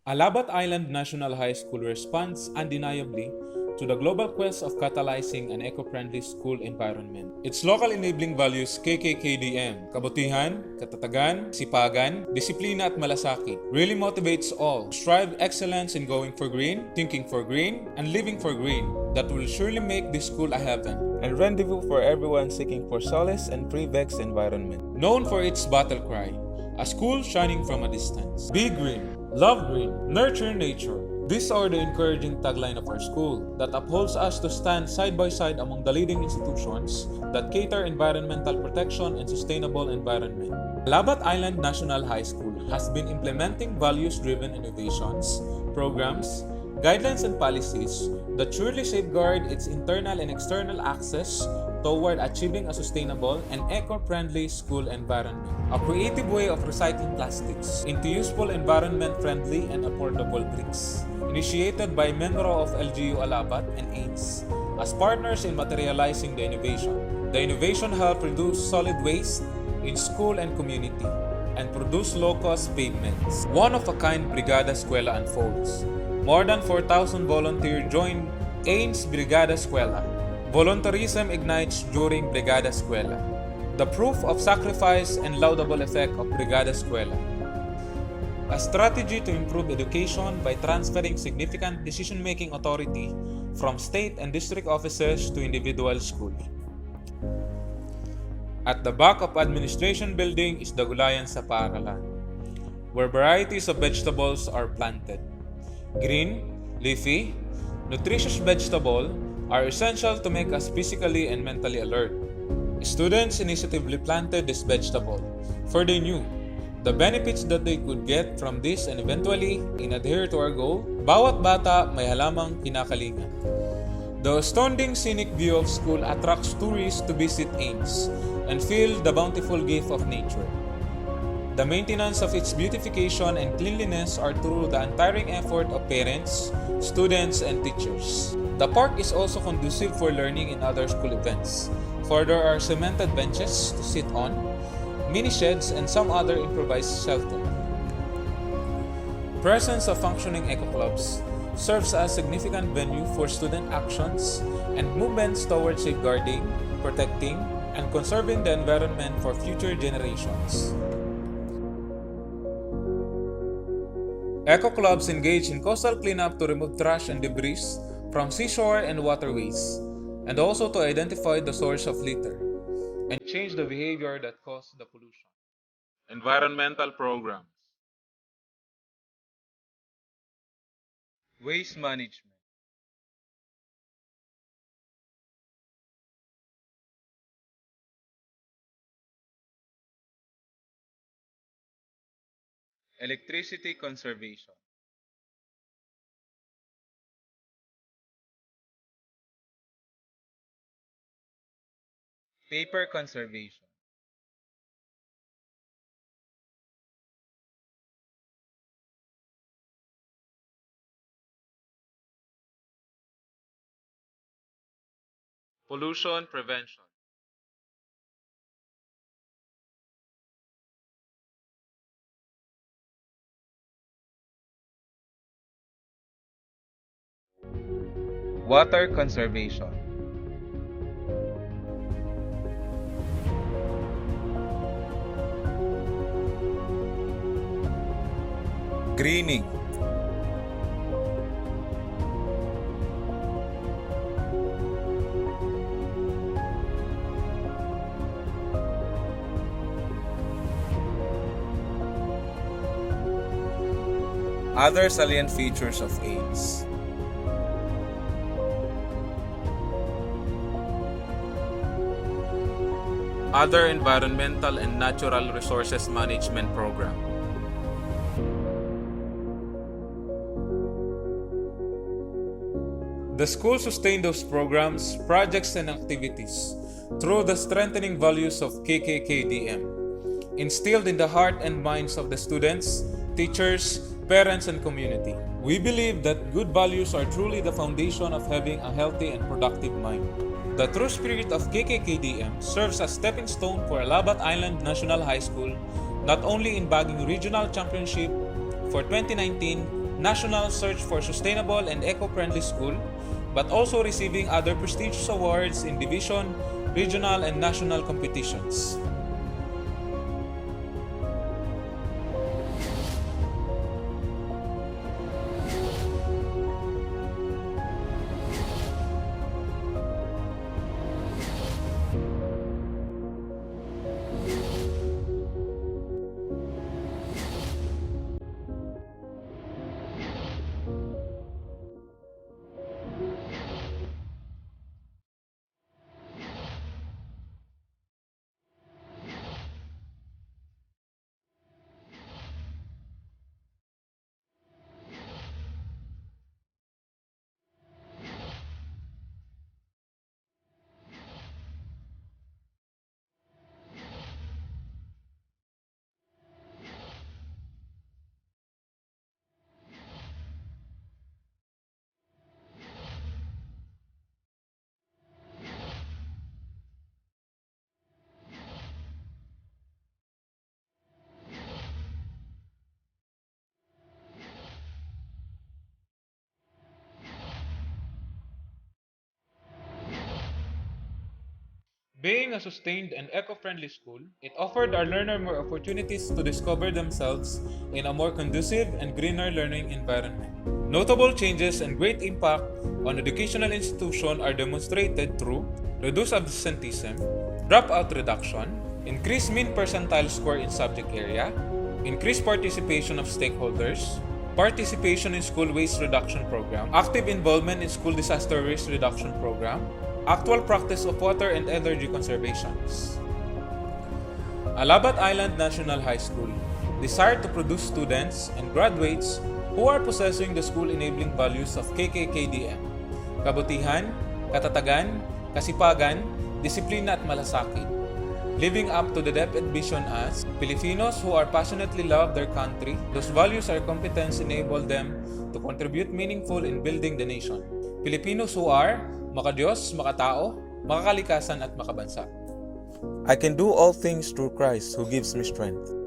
Alabat Island National High School responds undeniably to the global quest of catalyzing an eco-friendly school environment. Its local enabling values KKKDM, kabutihan, katatagan, sipagan, disiplina at malasakit, really motivates all to strive excellence in going for green, thinking for green, and living for green that will surely make this school a heaven and rendezvous for everyone seeking for solace and free-vexed environment. Known for its battle cry, a school shining from a distance. Be green, love green, nurture nature. These are the encouraging tagline of our school that upholds us to stand side by side among the leading institutions that cater environmental protection and sustainable environment. Alabat Island National High School has been implementing values-driven innovations, programs, guidelines and policies that surely safeguard its internal and external access toward achieving a sustainable and eco-friendly school environment. A creative way of recycling plastics into useful environment-friendly and affordable bricks. Initiated by Menro of LGU Alabat and AIDS as partners in materializing the innovation. The innovation helped reduce solid waste in school and community and produce low-cost pavements. One-of-a-kind Brigada Eskwela unfolds. More than 4,000 volunteers joined AINS Brigada Eskwela. Voluntarism ignites during Brigada Eskwela. The proof of sacrifice and laudable effect of Brigada Eskwela. A strategy to improve education by transferring significant decision-making authority from state and district offices to individual schools. At the back of administration building is the Gulayan sa Paaralan, where varieties of vegetables are planted. Green, leafy, nutritious vegetables are essential to make us physically and mentally alert. Students initiatively planted this vegetable, for they knew the benefits that they could get from this and eventually, in adhere to our goal, bawat bata may halamang kinakalingan. The astounding scenic view of school attracts tourists to visit AINS and feel the bountiful gift of nature. The maintenance of its beautification and cleanliness are through the untiring effort of parents, students, and teachers. The park is also conducive for learning in other school events, for there are cemented benches to sit on, mini sheds, and some other improvised shelter. Presence of functioning eco-clubs serves as a significant venue for student actions and movements towards safeguarding, protecting, and conserving the environment for future generations. Eco-clubs engage in coastal cleanup to remove trash and debris from seashore and waterways, and also to identify the source of litter and change the behavior that caused the pollution. Environmental programs. Waste management. Electricity conservation. Paper conservation. Pollution prevention. Water conservation. Greening. Other salient features of AINS. Other environmental and natural resources management program. The school sustained those programs, projects, and activities through the strengthening values of KKKDM, instilled in the heart and minds of the students, teachers, parents, and community. We believe that good values are truly the foundation of having a healthy and productive mind. The true spirit of KKKDM serves as stepping stone for Alabat Island National High School, not only in bagging regional championship for 2019, National Search for Sustainable and Eco-Friendly School, but also receiving other prestigious awards in division, regional, and national competitions. Being a sustained and eco-friendly school, it offered our learner more opportunities to discover themselves in a more conducive and greener learning environment. Notable changes and great impact on educational institution are demonstrated through reduced absenteeism, dropout reduction, increased mean percentile score in subject area, increased participation of stakeholders, participation in school waste reduction program, active involvement in school disaster waste reduction program, actual practice of water and energy conservations. Alabat Island National High School desired to produce students and graduates who are possessing the school-enabling values of KKKDM: kabutihan, katatagan, kasipagan, disiplina at malasakit, living up to the depth and vision as Filipinos who are passionately love their country. Those values or competence enable them to contribute meaningful in building the nation. Filipinos who are makadiyos, makatao, makakalikasan at makabansa. I can do all things through Christ who gives me strength.